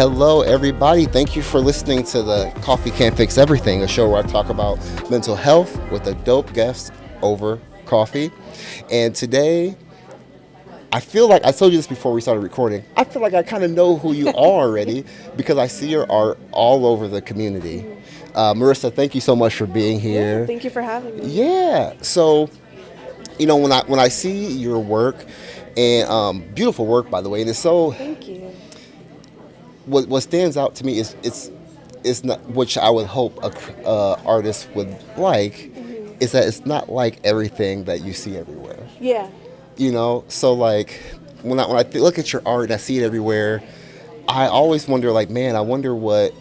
Hello, everybody. Thank you for listening to the Coffee Can't Fix Everything, a show where I talk about mental health with a dope guest over coffee. And today, I feel like I told you this before we started recording. I feel like I kind of know who you are already because I see your art all over the community. Marissa, thank you so much for being Yeah, here. thank you for having me. Yeah. So, when I see your work, and beautiful work, by the way, and it's so Thank you. what stands out to me is it's not, which I would hope a artist would like, is that it's not like everything that you see everywhere. Yeah. So like when I look at your art and I see it everywhere, I always wonder, like, man, I wonder what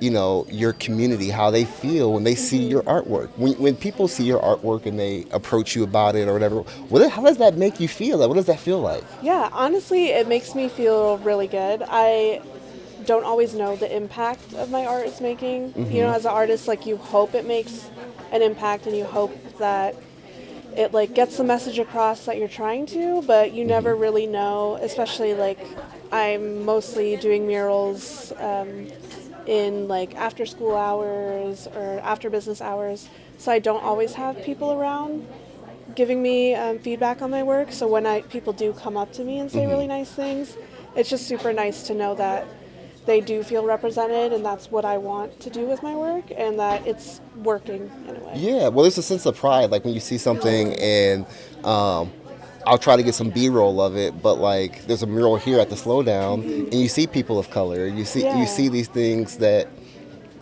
your community, how they feel when they see your artwork. When people see your artwork and they approach you about it or whatever, how does that make you feel? Like, what does that feel like? Yeah, honestly, it makes me feel really good. I don't always know the impact of my art is making. As an artist, like, you hope it makes an impact and you hope that it like gets the message across that you're trying to, but you never really know, especially like I'm mostly doing murals in like after school hours or after business hours, so I don't always have people around giving me feedback on my work. So when people do come up to me and say really nice things, it's just super nice to know that they do feel represented and that's what I want to do with my work and that it's working in a way. Yeah, well, there's a sense of pride, like when you see something and I'll try to get some B-roll of it, but like there's a mural here at the slowdown, and you see people of color, you see these things that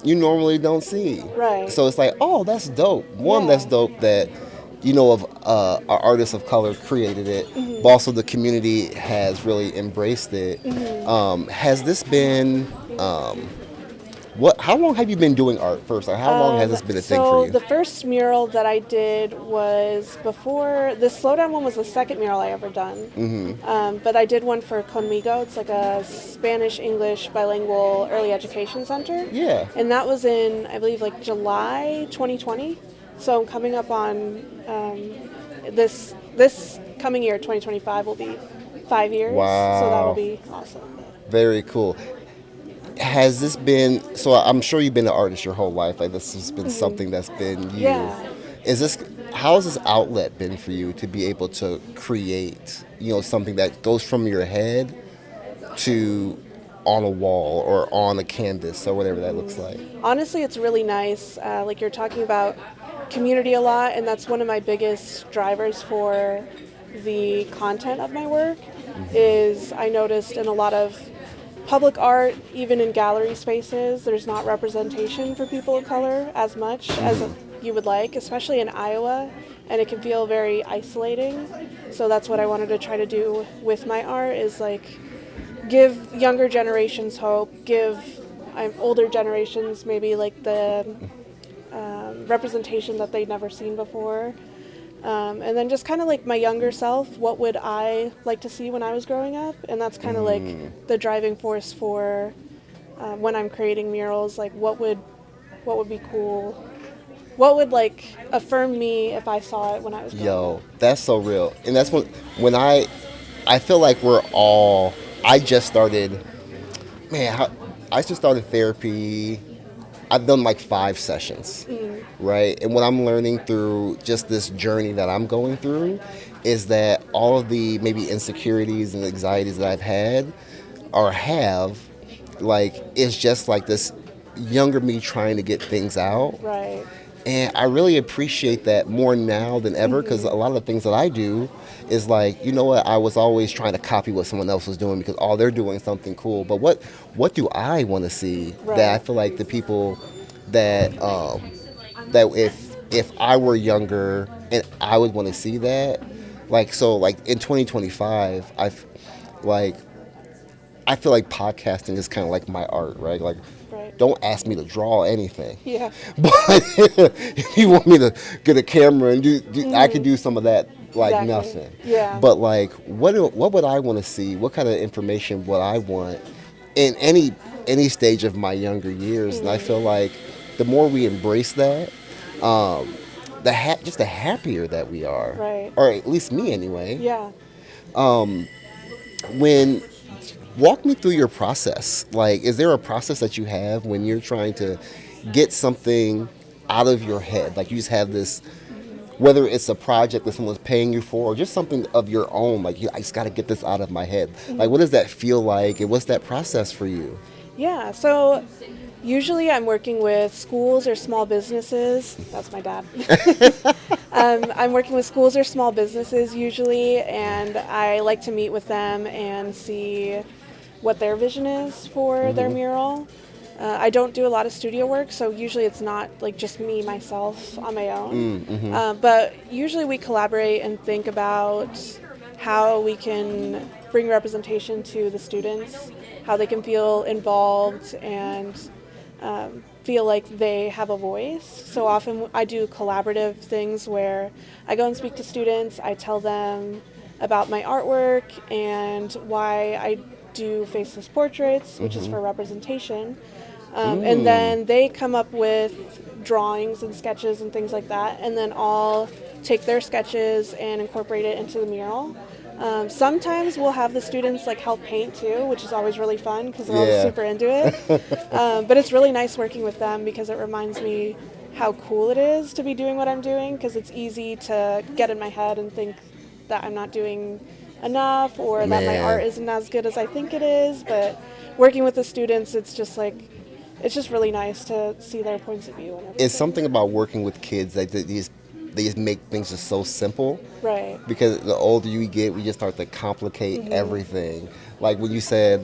you normally don't see. Right. So it's like, oh, that's dope. One, Yeah. that's dope that of an artist of color created it, but also the community has really embraced it. Has this been How long have you been doing art first? Like, how long has this been a thing for So you? the first mural that I did was before the slowdown one was the second mural I ever done. But I did one for Conmigo. It's like a Spanish English bilingual early education center. Yeah. And that was in, I believe, like July 2020. So I'm coming up on this coming year, 2025, will be 5 years. So that will Wow. be awesome. Very cool. Has this been, so I'm sure you've been an artist your whole life. Like, this has been something that's been you. Yeah. How's this outlet been for you to be able to create, something that goes from your head to on a wall or on a canvas or whatever that looks like? Honestly, it's really nice. Like you're talking about community a lot, and that's one of my biggest drivers for the content of my work. Is I noticed in a lot of public art, even in gallery spaces, there's not representation for people of color as much as you would like, especially in Iowa, and it can feel very isolating. So that's what I wanted to try to do with my art, is like give younger generations hope, give older generations maybe like the representation that they'd never seen before. And then just kind of like my younger self, what would I like to see when I was growing up? And that's kind of like the driving force for when I'm creating murals, like what would be cool? What would like affirm me if I saw it when I was growing up? Yo, that's so real. And that's when I feel like I just started, I just started therapy. I've done like 5 sessions, right? And what I'm learning through just this journey that I'm going through is that all of the maybe insecurities and anxieties that I've had or have, like, it's just like this younger me trying to get things out. Right. And I really appreciate that more now than ever, because a lot of the things that I do is like, you know what, I was always trying to copy what someone else was doing because they're doing something cool. But what do I want to see that I feel like the people that that if I were younger and I would want to see that, like, so like in 2025, I feel like podcasting is kind of like my art, right? Like, Right. don't ask me to draw anything. Yeah. But if you want me to get a camera and do I could do some of that like Exactly. nothing. Yeah. But like, what would I want to see? What kind of information would I want in any stage of my younger years? And I feel like the more we embrace that, just the happier that we are. Right. Or at least me anyway. Yeah. When Walk me through your process. Like, is there a process that you have when you're trying to get something out of your head? Like, you just have this, whether it's a project that someone's paying you for or just something of your own, like, I just got to get this out of my head. Like, what does that feel like, and what's that process for you? Yeah, so usually I'm working with schools or small businesses. That's my dad. I'm working with schools or small businesses usually, and I like to meet with them and see what their vision is for their mural. I don't do a lot of studio work, so usually it's not like just me, myself, on my own. But usually we collaborate and think about how we can bring representation to the students, how they can feel involved and feel like they have a voice. So often I do collaborative things where I go and speak to students, I tell them about my artwork and why I do faceless portraits, which is for representation. And then they come up with drawings and sketches and things like that, and then I'll take their sketches and incorporate it into the mural. Sometimes we'll have the students like help paint too, which is always really fun because they're always super into it. But it's really nice working with them because it reminds me how cool it is to be doing what I'm doing, because it's easy to get in my head and think that I'm not doing enough or that my art isn't as good as I think it is. But working with the students, it's just like, it's just really nice to see their points of view and everything. It's something about working with kids that they just make things just so simple. Right. Because the older you get, we just start to complicate everything. Like when you said,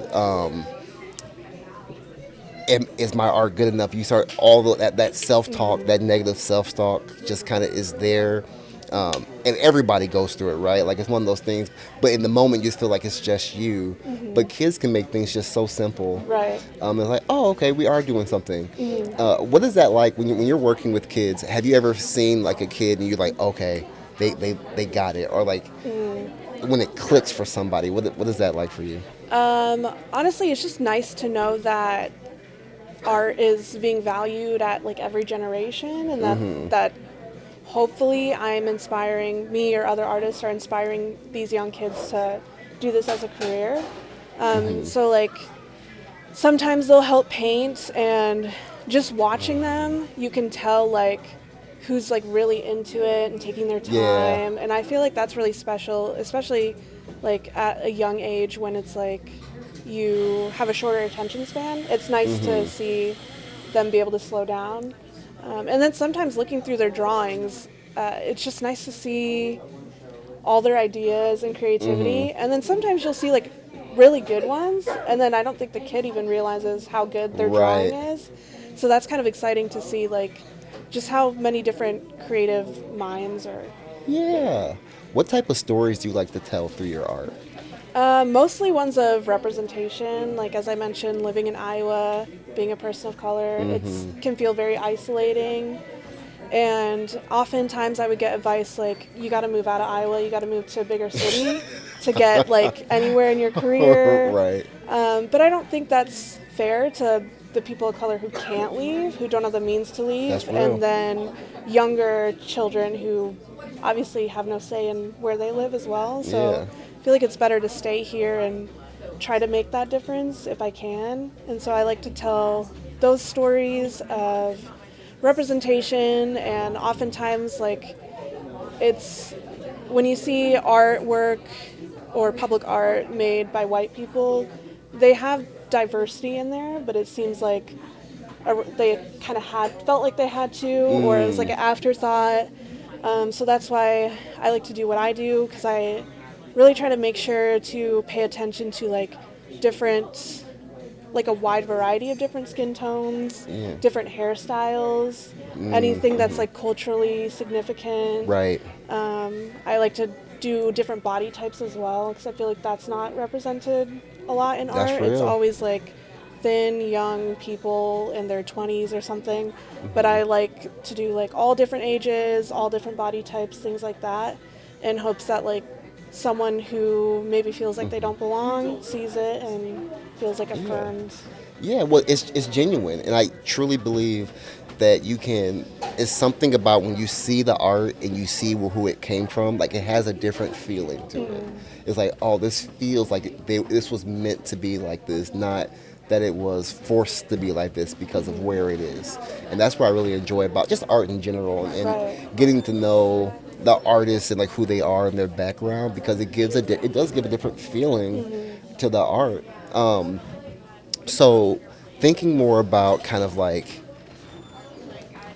is my art good enough? You start that self-talk, that negative self-talk just kind of is there. And everybody goes through it, right? Like it's one of those things, but in the moment you just feel like it's just you. But kids can make things just so simple. Right. It's like, oh, okay, we are doing something. What is that like when you're working with kids? Have you ever seen like a kid and you're like, okay, they got it, or like when it clicks for somebody? What is that like for you? Honestly, it's just nice to know that art is being valued at like every generation, and that hopefully I'm inspiring, me or other artists are inspiring these young kids to do this as a career. So like sometimes they'll help paint, and just watching them, you can tell like who's like really into it and taking their time. And I feel like that's really special, especially like at a young age when it's like you have a shorter attention span. It's nice to see them be able to slow down. And then sometimes looking through their drawings, it's just nice to see all their ideas and creativity. And then sometimes you'll see like really good ones, and then I don't think the kid even realizes how good their drawing is. So that's kind of exciting to see, like just how many different creative minds are. Yeah. What type of stories do you like to tell through your art? Mostly ones of representation. Like as I mentioned, living in Iowa, being a person of color, it can feel very isolating. And oftentimes I would get advice like, you got to move out of Iowa, you got to move to a bigger city to get like anywhere in your career. Right. But I don't think that's fair to the people of color who can't leave, who don't have the means to leave. That's real. And then younger children who obviously have no say in where they live as well. So I feel like it's better to stay here and try to make that difference if I can. And so I like to tell those stories of representation, and oftentimes like it's when you see artwork or public art made by white people, they have diversity in there, but it seems like they kind of felt like they had to, or it was like an afterthought. So that's why I like to do what I do, because I really try to make sure to pay attention to like different, like a wide variety of different skin tones, different hairstyles, anything that's like culturally significant. Right. I like to do different body types as well, because I feel like that's not represented a lot in art. Real. It's always like thin, young people in their 20s or something. But I like to do like all different ages, all different body types, things like that, in hopes that like someone who maybe feels like they don't belong sees it and feels like affirmed. Yeah, well, it's genuine, and I truly believe that you can. It's something about when you see the art and you see who it came from. Like it has a different feeling to it. It's like, oh, this feels like this was meant to be like this, not that it was forced to be like this because of where it is. And that's what I really enjoy about just art in general, Right. and getting to know the artists and like who they are and their background, because it does give a different feeling to the art. So thinking more about kind of like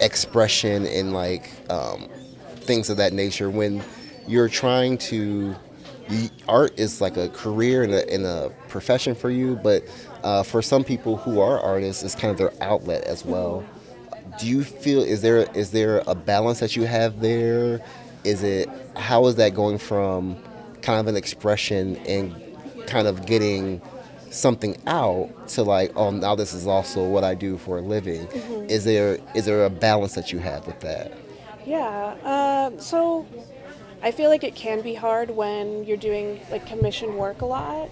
expression and like things of that nature, when you're trying to art is like a career and a profession for you, but for some people who are artists, it's kind of their outlet as well. Do you feel, is there a balance that you have there? Is it, how is that going from kind of an expression and kind of getting something out to like, oh, now this is also what I do for a living? Is there a balance that you have with that? Yeah. So I feel like it can be hard when you're doing like commission work a lot.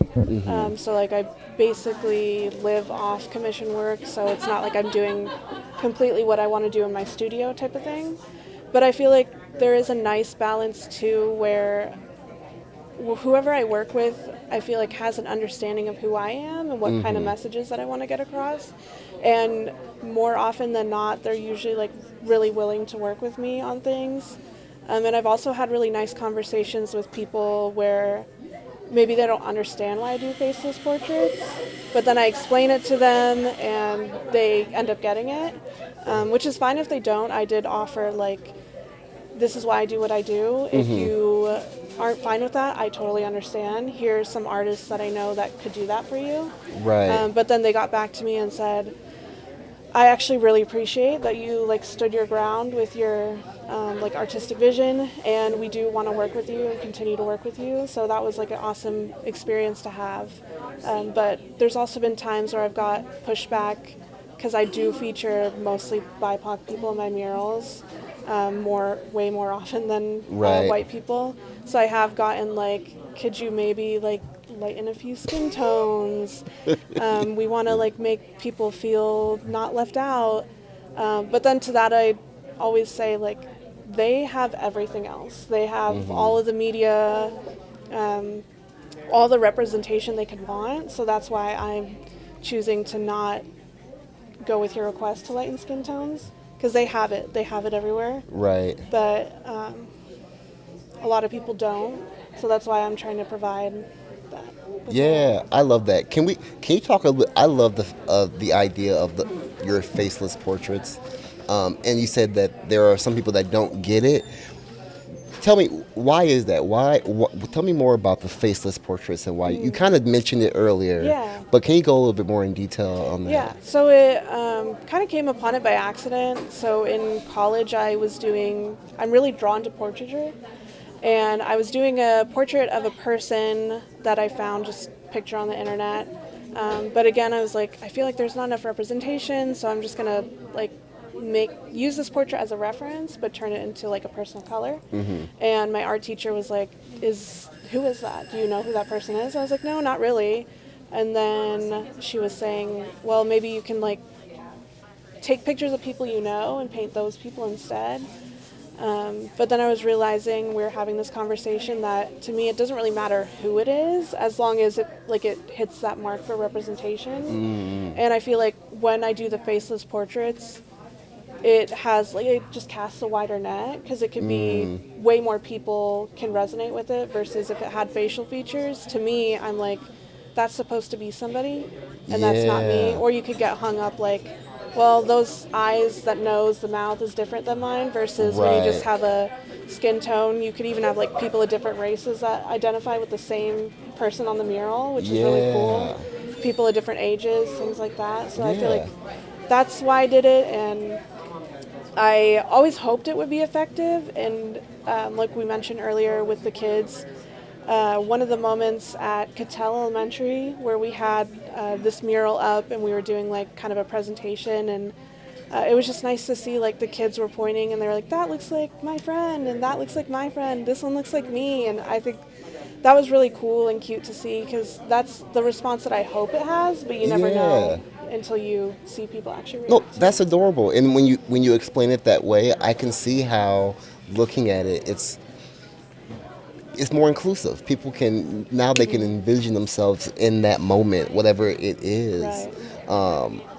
So like I basically live off commission work, so it's not like I'm doing completely what I want to do in my studio type of thing. But I feel like there is a nice balance too, where whoever I work with, I feel like has an understanding of who I am and what kind of messages that I want to get across. And more often than not, they're usually like really willing to work with me on things. And I've also had really nice conversations with people where maybe they don't understand why I do faceless portraits, but then I explain it to them and they end up getting it, which is fine if they don't. I did offer like, this is why I do what I do. If you aren't fine with that, I totally understand. Here's some artists that I know that could do that for you. Right. But then they got back to me and said, I actually really appreciate that you like stood your ground with your like artistic vision, and we do want to work with you and continue to work with you. So that was like an awesome experience to have. But there's also been times where I've got pushback because I do feature mostly BIPOC people in my murals, way more often than Right. white people. So I have gotten like, could you maybe like lighten a few skin tones? We want to like make people feel not left out. But then to that, I always say like, they have everything else. They have all of the media, all the representation they could want. So that's why I'm choosing to not go with your request to lighten skin tones, because they have it. They have it everywhere. Right. But a lot of people don't. So that's why I'm trying to provide that. Yeah, I love that. Can you talk a little? I love the idea of your faceless portraits, and you said that there are some people that don't get it. Tell me, why is that? Tell me more about the faceless portraits and why. You kind of mentioned it earlier. Yeah. But can you go a little bit more in detail on that? Yeah, so it kind of came upon it by accident. So in college, I'm really drawn to portraiture. And I was doing a portrait of a person that I found just picture on the internet. But again, I was like, I feel like there's not enough representation, so I'm just gonna like use this portrait as a reference, but turn it into like a person of color. And my art teacher was like, who is that? Do you know who that person is? I was like, no, not really. And then she was saying, well, maybe you can like take pictures of people you know and paint those people instead. But then I was realizing we were having this conversation that to me it doesn't really matter who it is as long as it hits that mark for representation. And I feel like when I do the faceless portraits, it just casts a wider net, because it could be way more people can resonate with it versus if it had facial features. To me, I'm like, that's supposed to be somebody and that's not me. Yeah. Or you could get hung up like, well, those eyes, that nose, the mouth is different than mine, versus when you just Right. have a skin tone. You could even have like people of different races that identify with the same person on the mural, which is really cool. People of different ages, things like that. So I feel Yeah. like that's why I did it, and I always hoped it would be effective. And like we mentioned earlier with the kids, one of the moments at Cattell Elementary where we had this mural up and we were doing like kind of a presentation, and it was just nice to see like the kids were pointing and they were like, that looks like my friend and that looks like my friend, this one looks like me. And I think that was really cool and cute to see, because that's the response that I hope it has, but you never Yeah. know. until you see people actually No, react to that's it. adorable. And when you explain it that way, I can see how looking at it, it's more inclusive. People can now they can envision themselves in that moment, whatever it is. Right.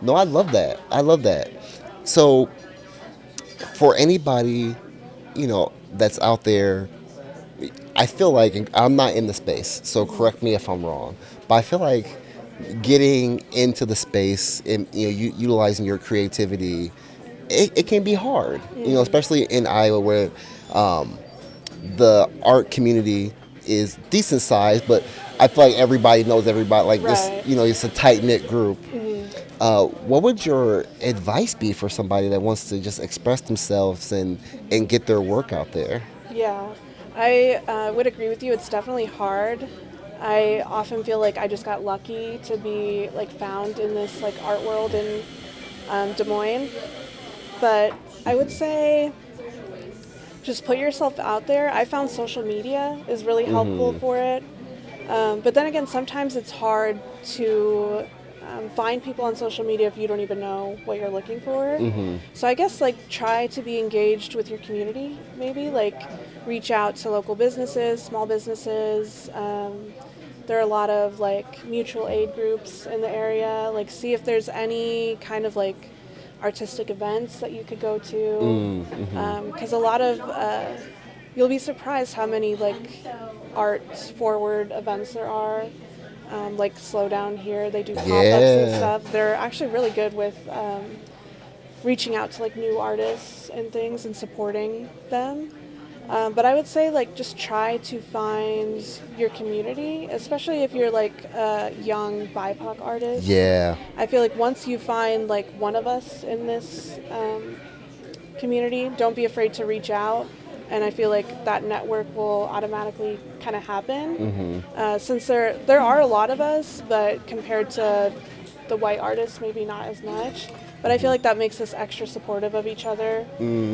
No, I love that. I love that. So for anybody, that's out there, I feel like and I'm not in the space, so correct me if I'm wrong, but I feel like getting into the space and utilizing your creativity, it can be hard. Especially in Iowa where the art community is decent sized, but I feel like everybody knows everybody. Like this, Right. it's a tight knit group. What would your advice be for somebody that wants to just express themselves and get their work out there? Yeah, I would agree with you. It's definitely hard. I often feel like I just got lucky to be like found in this like art world in Des Moines. But I would say just put yourself out there. I found social media is really helpful for it. But then again, sometimes it's hard to find people on social media if you don't even know what you're looking for. So I guess like try to be engaged with your community, maybe like reach out to local businesses, small businesses. There are a lot of like mutual aid groups in the area. Like see if there's any kind of like artistic events that you could go to, because a lot of you'll be surprised how many like art forward events there are. Like Slow Down here, they do pop-ups and Yeah. stuff. They're actually really good with reaching out to like new artists and things and supporting them. But I would say like just try to find your community, especially if you're like a young BIPOC artist. Yeah. I feel like once you find like one of us in this community, don't be afraid to reach out. And I feel like that network will automatically kind of happen. Since there are a lot of us, but compared to the white artists, maybe not as much. But I feel like that makes us extra supportive of each other.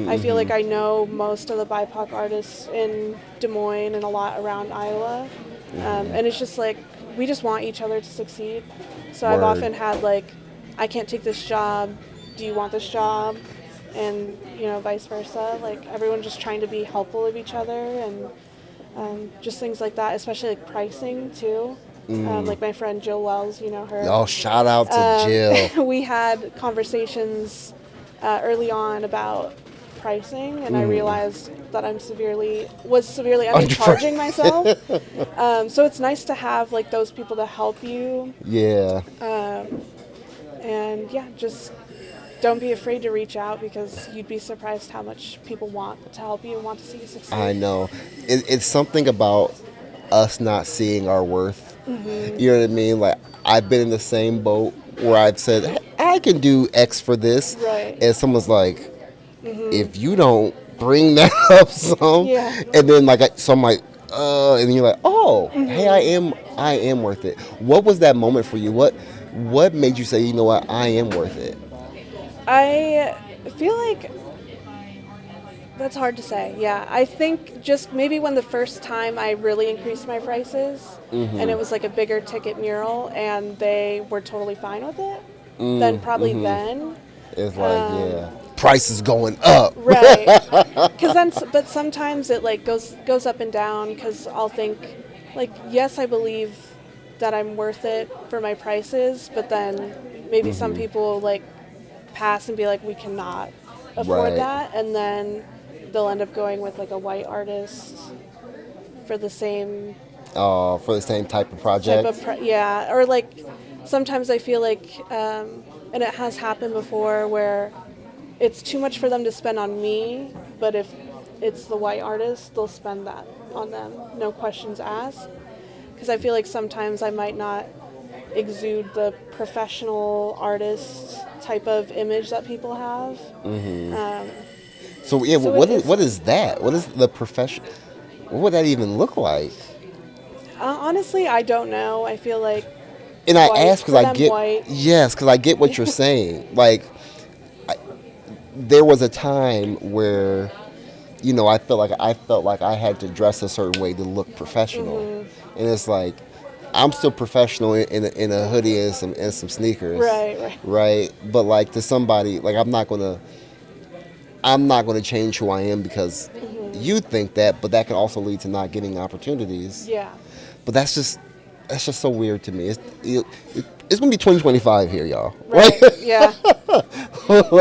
I feel like I know most of the BIPOC artists in Des Moines and a lot around Iowa. And it's just like, we just want each other to succeed. So I've Word. often had like, I can't take this job. Do you want this job? And vice versa. Like everyone just trying to be helpful of each other and just things like that. Especially like pricing too. Like my friend Jill Wells, you know her. Oh, shout out to Jill. We had conversations early on about pricing, and I realized that was severely undercharging myself. So it's nice to have like those people to help you, Yeah. and yeah, just don't be afraid to reach out because you'd be surprised how much people want to help you and want to see you succeed. I know. It's something about us not seeing our worth. You know what I mean? Like, I've been in the same boat where I've said, "Hey, I can do X for this." Right. And someone's like, if you don't bring that up some. Yeah. And then, so I'm like, and then you're like, oh, hey, I am worth it. What was that moment for you? What made you say, you know what, I am worth it? I feel like that's hard to say. Yeah, I think just maybe when the first time I really increased my prices and it was like a bigger ticket mural and they were totally fine with it, then probably then. It's like, yeah, price is going up. Right. But sometimes it like goes up and down because I'll think like, yes, I believe that I'm worth it for my prices, but then maybe some people like pass and be like, we cannot afford Right. that, and then they'll end up going with like a white artist for the same For the same type of type project. of yeah, or like sometimes I feel like and it has happened before where it's too much for them to spend on me, but if it's the white artist, they'll spend that on them, no questions asked, because I feel like sometimes I might not exude the professional artist type of image that people have. So yeah, So what is that? What is the profession? What would that even look like? honestly, I don't know. I feel like And I white, ask for because I them get white. yes, because I get what you're saying. Like, there was a time where, I felt like I had to dress a certain way to look professional, and it's like, I'm still professional in a hoodie and some sneakers. Right. Right. But like to somebody, like I'm not gonna change who I am because you think that, but that can also lead to not getting opportunities. Yeah. But that's just so weird to me. It's gonna be 2025 here, y'all. Right. Yeah.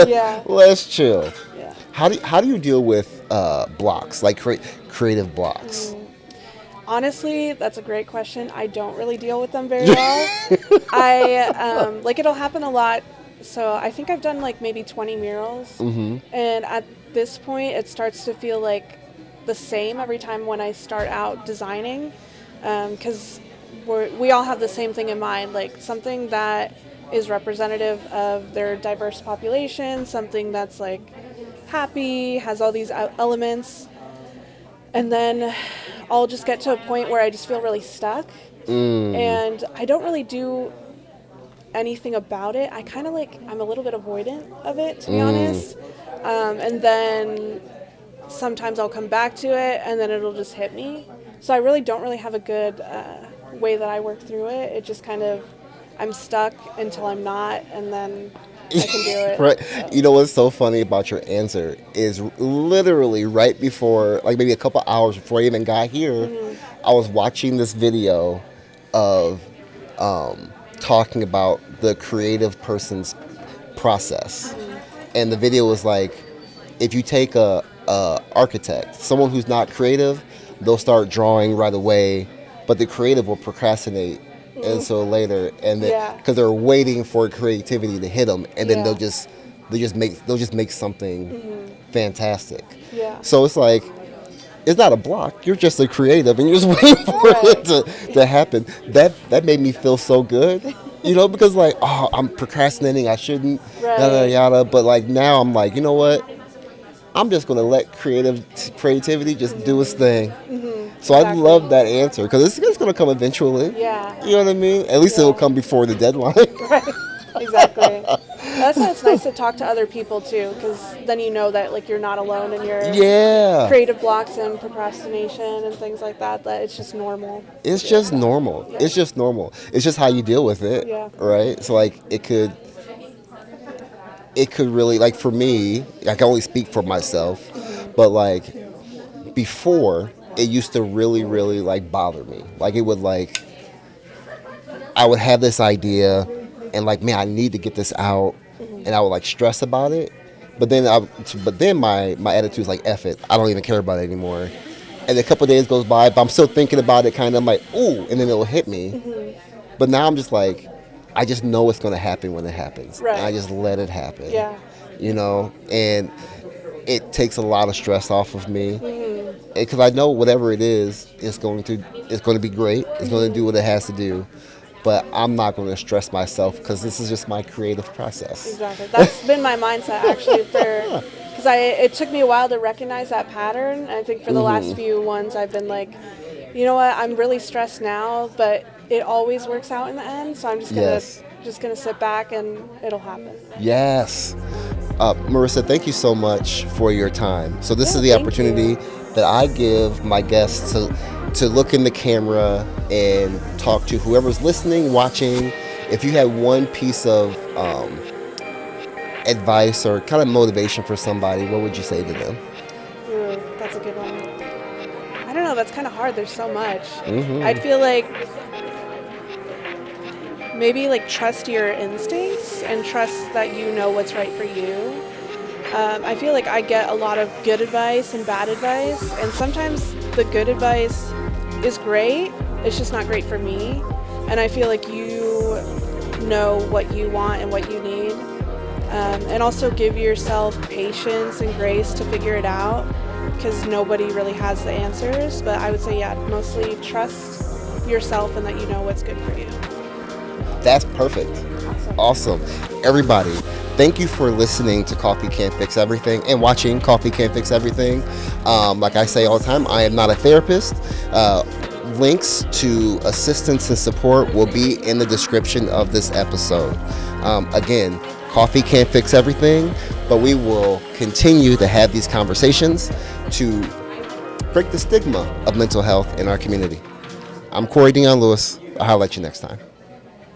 Yeah. Let's chill. Yeah. How do you deal with blocks, like creative blocks? Honestly, that's a great question. I don't really deal with them very well. I like it'll happen a lot. So I think I've done like maybe 20 murals, and at this point, it starts to feel like the same every time when I start out designing, because we all have the same thing in mind, like something that is representative of their diverse population, something that's like happy, has all these elements. And then I'll just get to a point where I just feel really stuck. And I don't really do anything about it. I kind of I'm a little bit avoidant of it, to be honest. And then sometimes I'll come back to it and then it'll just hit me. So I really don't really have a good way that I work through it. It just kind of, I'm stuck until I'm not, and then I can do it. Right. So. You know what's so funny about your answer is literally right before, like maybe a couple hours before I even got here, I was watching this video of talking about the creative person's process. And the video was like, if you take a architect, someone who's not creative, they'll start drawing right away, but the creative will procrastinate until later, and then because they're waiting for creativity to hit them, and then they'll just make something fantastic. Yeah. So it's like, it's not a block. You're just a creative, and you're just waiting for it to happen. That made me feel so good, because like, oh, I'm procrastinating. I shouldn't. Yada yada. But like now, I'm like, you know what? I'm just gonna let creativity just do its thing. So I love that answer because it's gonna come eventually. Yeah. You know what I mean? At least it'll come before the deadline. Right. Exactly. That's why it's nice to talk to other people too, because then you know that like you're not alone in your creative blocks and procrastination and things like that. That it's just normal. It's just normal. Yeah. It's just normal. It's just how you deal with it. Yeah. Right. So like it could really, like for me, I can only speak for myself, but like before, it used to really, really like bother me. Like it would like, I would have this idea and like, man, I need to get this out, and I would like stress about it. But then my attitude is like, F it, I don't even care about it anymore. And a couple of days goes by, but I'm still thinking about it, kind of. I'm like, ooh, and then it'll hit me. But now I'm just like, I just know it's going to happen when it happens. Right. And I just let it happen. Yeah. And it takes a lot of stress off of me. Because I know whatever it is, it's going to be great. It's going to do what it has to do. But I'm not going to stress myself because this is just my creative process. Exactly. That's been my mindset actually because it took me a while to recognize that pattern. And I think for the last few ones, I've been like, you know what, I'm really stressed now, but it always works out in the end. So I'm just gonna sit back and it'll happen. Yes. Marissa, thank you so much for your time. So this is the opportunity that I give my guests to look in the camera and talk to whoever's listening, watching. If you had one piece of advice or kind of motivation for somebody, what would you say to them? Ooh, that's a good one. I don't know, that's kind of hard. There's so much. I'd feel like maybe like trust your instincts and trust that you know what's right for you. I feel like I get a lot of good advice and bad advice, and sometimes the good advice is great, it's just not great for me. And I feel like you know what you want and what you need. And also give yourself patience and grace to figure it out, because nobody really has the answers. But I would say, mostly trust yourself and that you know what's good for you. That's perfect. Awesome. Everybody, thank you for listening to Coffee Can't Fix Everything and watching Coffee Can't Fix Everything. Like I say all the time, I am not a therapist. Links to assistance and support will be in the description of this episode. Again, Coffee Can't Fix Everything, but we will continue to have these conversations to break the stigma of mental health in our community. I'm Corey Dion Lewis. I'll let you next time.